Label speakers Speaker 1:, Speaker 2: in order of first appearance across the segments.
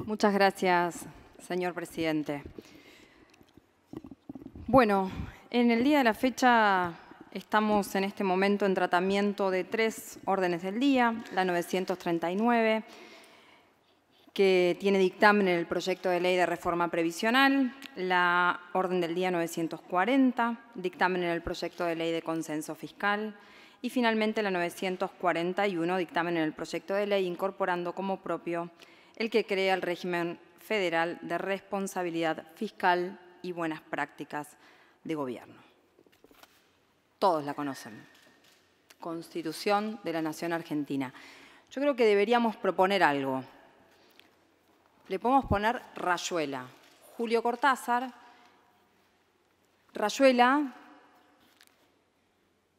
Speaker 1: Muchas gracias, señor presidente. Bueno, en el día de la fecha estamos en este momento en tratamiento de 3 órdenes del día. La 939, que tiene dictamen en el proyecto de ley de reforma previsional. La orden del día 940, dictamen en el proyecto de ley de consenso fiscal. Y finalmente la 941, dictamen en el proyecto de ley incorporando como propio el que crea el régimen federal de responsabilidad fiscal y buenas prácticas de gobierno. Todos la conocen. Constitución de la Nación Argentina. Yo creo que deberíamos proponer algo. Le podemos poner Rayuela. Julio Cortázar. Rayuela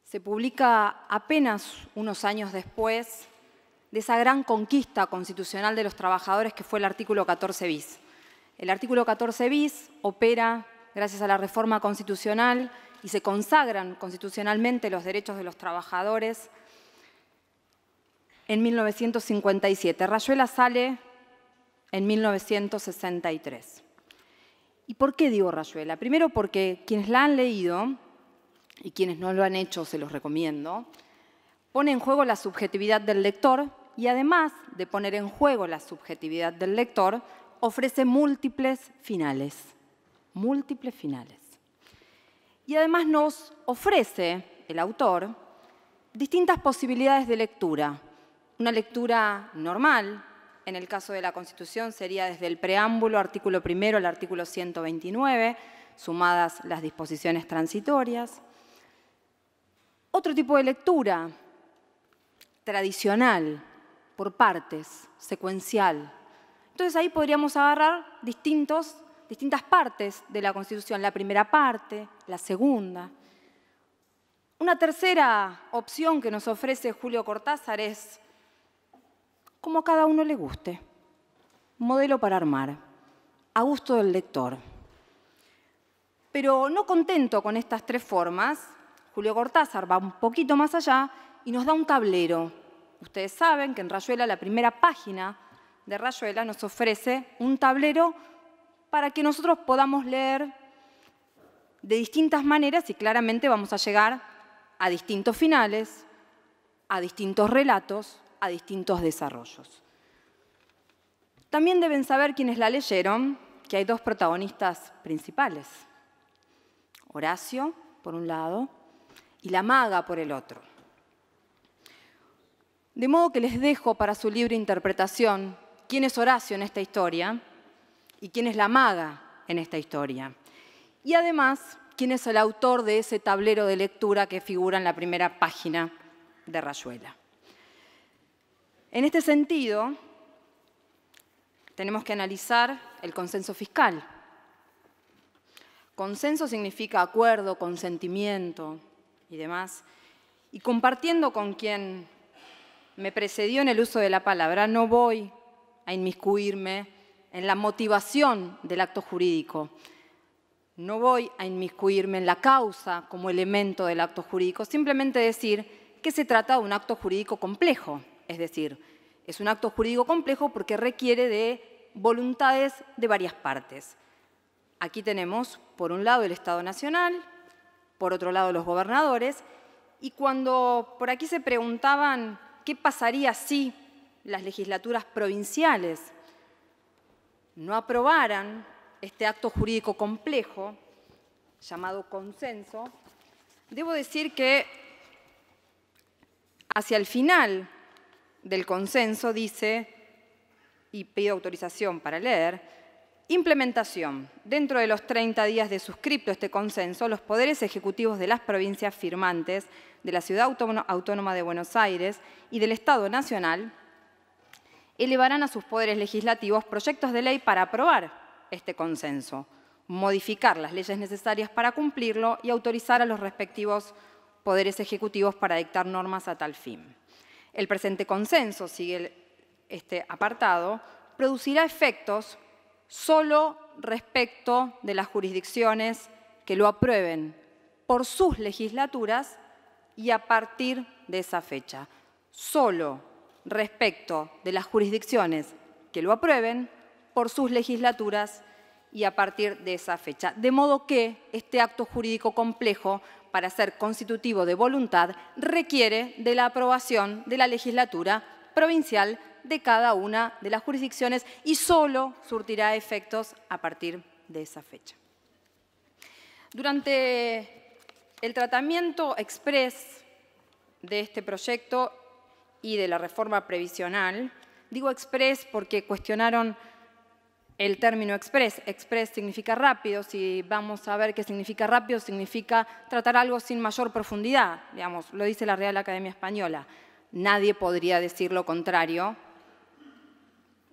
Speaker 1: se publica apenas unos años después de esa gran conquista constitucional de los trabajadores que fue el artículo 14 bis. El artículo 14 bis opera gracias a la reforma constitucional y se consagran constitucionalmente los derechos de los trabajadores en 1957. Rayuela sale en 1963. ¿Y por qué digo Rayuela? Primero porque quienes la han leído, y quienes no lo han hecho se los recomiendo, pone en juego la subjetividad del lector y además de poner en juego la subjetividad del lector, ofrece múltiples finales. Múltiples finales. Y además nos ofrece, el autor, distintas posibilidades de lectura. Una lectura normal, en el caso de la Constitución, sería desde el preámbulo, artículo primero al artículo 129, sumadas las disposiciones transitorias. Otro tipo de lectura, tradicional, por partes, secuencial. Entonces ahí podríamos agarrar distintas partes de la Constitución, la primera parte, la segunda. Una tercera opción que nos ofrece Julio Cortázar es como a cada uno le guste, modelo para armar, a gusto del lector. Pero no contento con estas 3 formas, Julio Cortázar va un poquito más allá y nos da un tablero. Ustedes saben que en Rayuela, la primera página de Rayuela nos ofrece un tablero para que nosotros podamos leer de distintas maneras y claramente vamos a llegar a distintos finales, a distintos relatos, a distintos desarrollos. También deben saber quienes la leyeron que hay 2 protagonistas principales. Horacio, por un lado, y la maga por el otro. De modo que les dejo para su libre interpretación quién es Horacio en esta historia y quién es la maga en esta historia. Y además, quién es el autor de ese tablero de lectura que figura en la primera página de Rayuela. En este sentido, tenemos que analizar el consenso fiscal. Consenso significa acuerdo, consentimiento y demás. Y compartiendo con quien me precedió en el uso de la palabra, no voy a inmiscuirme en la motivación del acto jurídico. No voy a inmiscuirme en la causa como elemento del acto jurídico, simplemente decir que se trata de un acto jurídico complejo. Es decir, es un acto jurídico complejo porque requiere de voluntades de varias partes. Aquí tenemos, por un lado, el Estado Nacional, por otro lado, los gobernadores, y cuando por aquí se preguntaban qué pasaría si las legislaturas provinciales no aprobaran este acto jurídico complejo, llamado consenso, debo decir que hacia el final del consenso dice, y pido autorización para leer, implementación. Dentro de los 30 días de suscripto este consenso, los poderes ejecutivos de las provincias firmantes, de la Ciudad Autónoma de Buenos Aires y del Estado Nacional, elevarán a sus poderes legislativos proyectos de ley para aprobar este consenso, modificar las leyes necesarias para cumplirlo y autorizar a los respectivos poderes ejecutivos para dictar normas a tal fin. El presente consenso, sigue este apartado, producirá efectos solo respecto de las jurisdicciones que lo aprueben por sus legislaturas y a partir de esa fecha. Solo respecto de las jurisdicciones que lo aprueben por sus legislaturas y a partir de esa fecha. De modo que este acto jurídico complejo, para ser constitutivo de voluntad, requiere de la aprobación de la legislatura provincial de cada una de las jurisdicciones y solo surtirá efectos a partir de esa fecha. Durante el tratamiento exprés de este proyecto y de la reforma previsional, digo exprés porque cuestionaron el término express. Express significa rápido. Si vamos a ver qué significa rápido, significa tratar algo sin mayor profundidad. Digamos, lo dice la Real Academia Española. Nadie podría decir lo contrario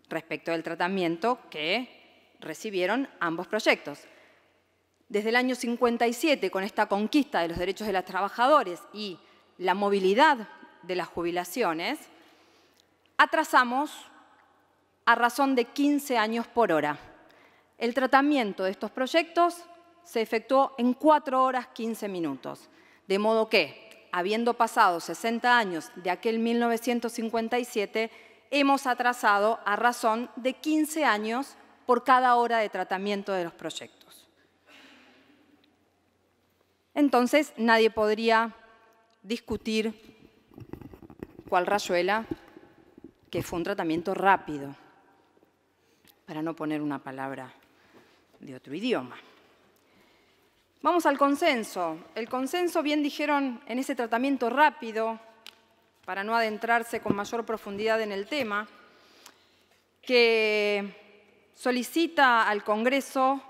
Speaker 1: respecto del tratamiento que recibieron ambos proyectos. Desde el año 57, con esta conquista de los derechos de los trabajadores y la movilidad de las jubilaciones, atrasamos a razón de 15 años por hora. El tratamiento de estos proyectos se efectuó en 4 horas 15 minutos, de modo que, habiendo pasado 60 años de aquel 1957, hemos atrasado a razón de 15 años por cada hora de tratamiento de los proyectos. Entonces, nadie podría discutir, cual Rayuela, que fue un tratamiento rápido, para no poner una palabra de otro idioma. Vamos al consenso. El consenso, bien dijeron, en ese tratamiento rápido, para no adentrarse con mayor profundidad en el tema, que solicita al Congreso,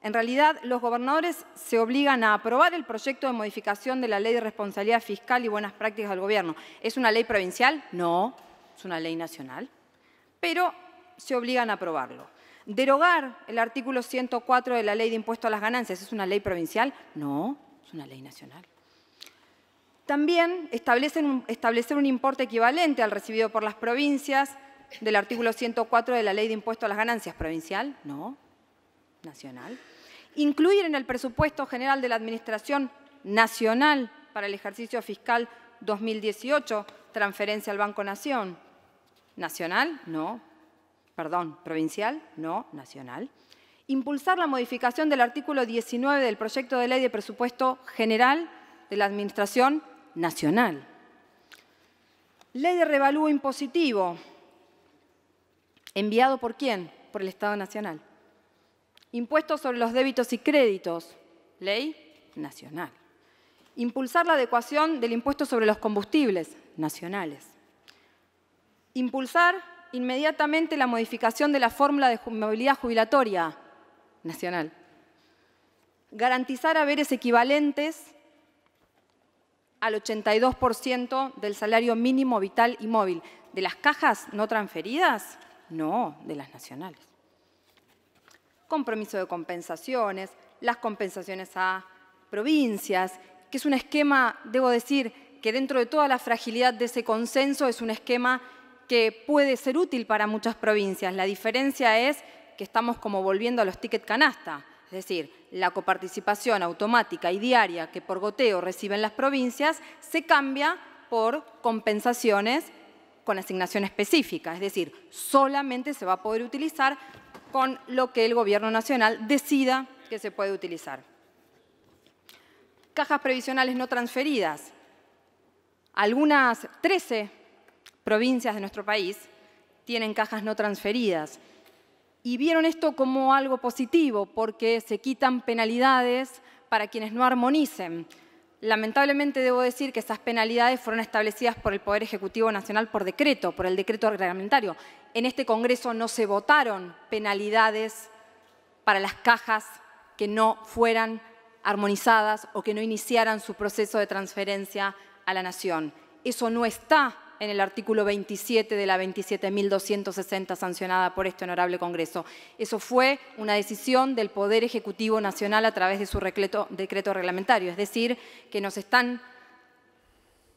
Speaker 1: en realidad los gobernadores se obligan a aprobar el proyecto de modificación de la Ley de Responsabilidad Fiscal y Buenas Prácticas del Gobierno. ¿Es una ley provincial? No, es una ley nacional, pero se obligan a aprobarlo. ¿Derogar el artículo 104 de la Ley de Impuesto a las Ganancias es una ley provincial? No, es una ley nacional. También establecer un importe equivalente al recibido por las provincias del artículo 104 de la Ley de Impuesto a las Ganancias, ¿provincial? No, nacional. Incluir en el presupuesto general de la Administración Nacional para el ejercicio fiscal 2018 transferencia al Banco Nación, ¿nacional? No. Perdón, provincial, no, nacional. Impulsar la modificación del artículo 19 del proyecto de ley de presupuesto general de la Administración Nacional. Ley de revalúo impositivo. ¿Enviado por quién? Por el Estado Nacional. Impuestos sobre los débitos y créditos. Ley nacional. Impulsar la adecuación del impuesto sobre los combustibles nacionales. Impulsar inmediatamente la modificación de la fórmula de movilidad jubilatoria nacional. Garantizar haberes equivalentes al 82% del salario mínimo vital y móvil. ¿De las cajas no transferidas? No, de las nacionales. Compromiso de compensaciones, las compensaciones a provincias, que es un esquema, debo decir, que dentro de toda la fragilidad de ese consenso es un esquema que puede ser útil para muchas provincias. La diferencia es que estamos como volviendo a los tickets canasta, es decir, la coparticipación automática y diaria que por goteo reciben las provincias se cambia por compensaciones con asignación específica, es decir, solamente se va a poder utilizar con lo que el Gobierno Nacional decida que se puede utilizar. Cajas previsionales no transferidas. Algunas 13 provincias de nuestro país tienen cajas no transferidas y vieron esto como algo positivo porque se quitan penalidades para quienes no armonicen. Lamentablemente debo decir que esas penalidades fueron establecidas por el Poder Ejecutivo Nacional por decreto, por el decreto reglamentario. En este Congreso no se votaron penalidades para las cajas que no fueran armonizadas o que no iniciaran su proceso de transferencia a la Nación. Eso no está en el artículo 27 de la 27.260 sancionada por este honorable Congreso. Eso fue una decisión del Poder Ejecutivo Nacional a través de su decreto reglamentario, es decir, que nos están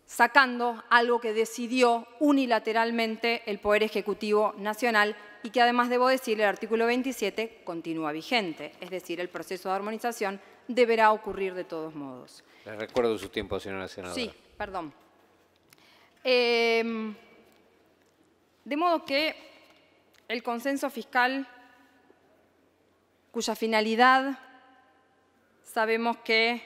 Speaker 1: sacando algo que decidió unilateralmente el Poder Ejecutivo Nacional y que además, debo decir, el artículo 27 continúa vigente, es decir, el proceso de armonización deberá ocurrir de todos modos.
Speaker 2: Les recuerdo su tiempo, señora senadora.
Speaker 1: Sí, perdón. De modo que el consenso fiscal cuya finalidad sabemos que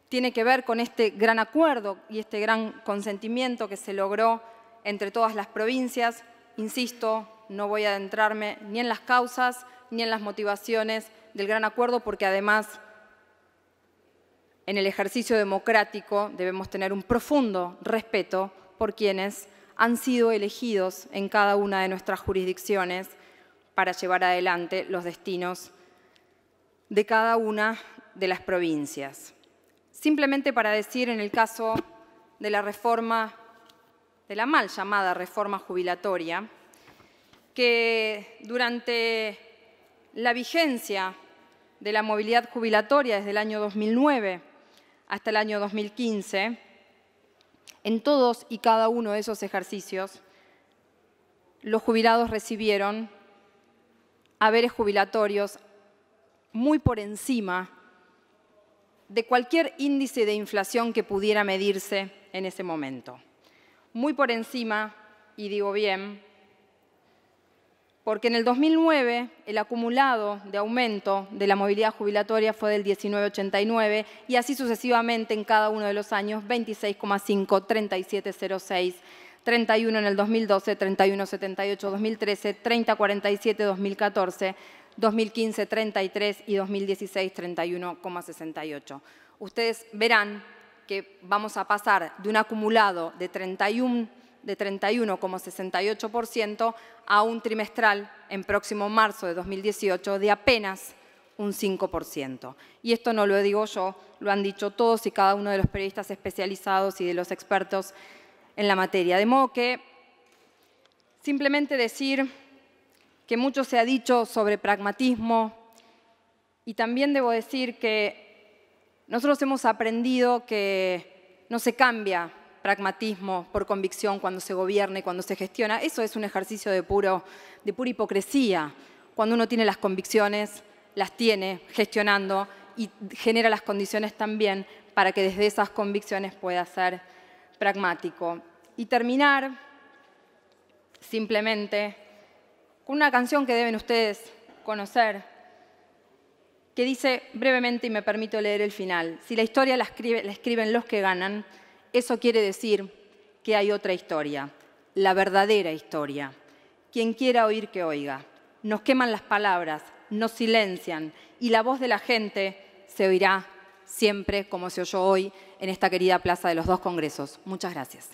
Speaker 1: tiene que ver con este gran acuerdo y este gran consentimiento que se logró entre todas las provincias. Insisto, no voy a adentrarme ni en las causas ni en las motivaciones del gran acuerdo, porque además en el ejercicio democrático debemos tener un profundo respeto por quienes han sido elegidos en cada una de nuestras jurisdicciones para llevar adelante los destinos de cada una de las provincias. Simplemente para decir, en el caso de la reforma, de la mal llamada reforma jubilatoria, que durante la vigencia de la movilidad jubilatoria desde el año 2009 hasta el año 2015, en todos y cada uno de esos ejercicios, los jubilados recibieron haberes jubilatorios muy por encima de cualquier índice de inflación que pudiera medirse en ese momento. Muy por encima, y digo bien, porque en el 2009 el acumulado de aumento de la movilidad jubilatoria fue del 19,89 y así sucesivamente en cada uno de los años, 26,5, 37,06, 31 en el 2012, 31,78, 2013, 30,47, 2014, 2015, 33 y 2016, 31,68. Ustedes verán que vamos a pasar de un acumulado de 31,68% a un trimestral en próximo marzo de 2018 de apenas un 5%. Y esto no lo digo yo, lo han dicho todos y cada uno de los periodistas especializados y de los expertos en la materia. De modo que simplemente decir que mucho se ha dicho sobre pragmatismo, y también debo decir que nosotros hemos aprendido que no se cambia pragmatismo por convicción cuando se gobierna y cuando se gestiona. Eso es un ejercicio de pura hipocresía. Cuando uno tiene las convicciones, las tiene gestionando y genera las condiciones también para que desde esas convicciones pueda ser pragmático. Y terminar simplemente con una canción que deben ustedes conocer, que dice brevemente, y me permito leer el final: si la historia la escriben los que ganan, eso quiere decir que hay otra historia, la verdadera historia. Quien quiera oír, que oiga. Nos queman las palabras, nos silencian, y la voz de la gente se oirá siempre como se oyó hoy en esta querida Plaza de los Dos Congresos. Muchas gracias.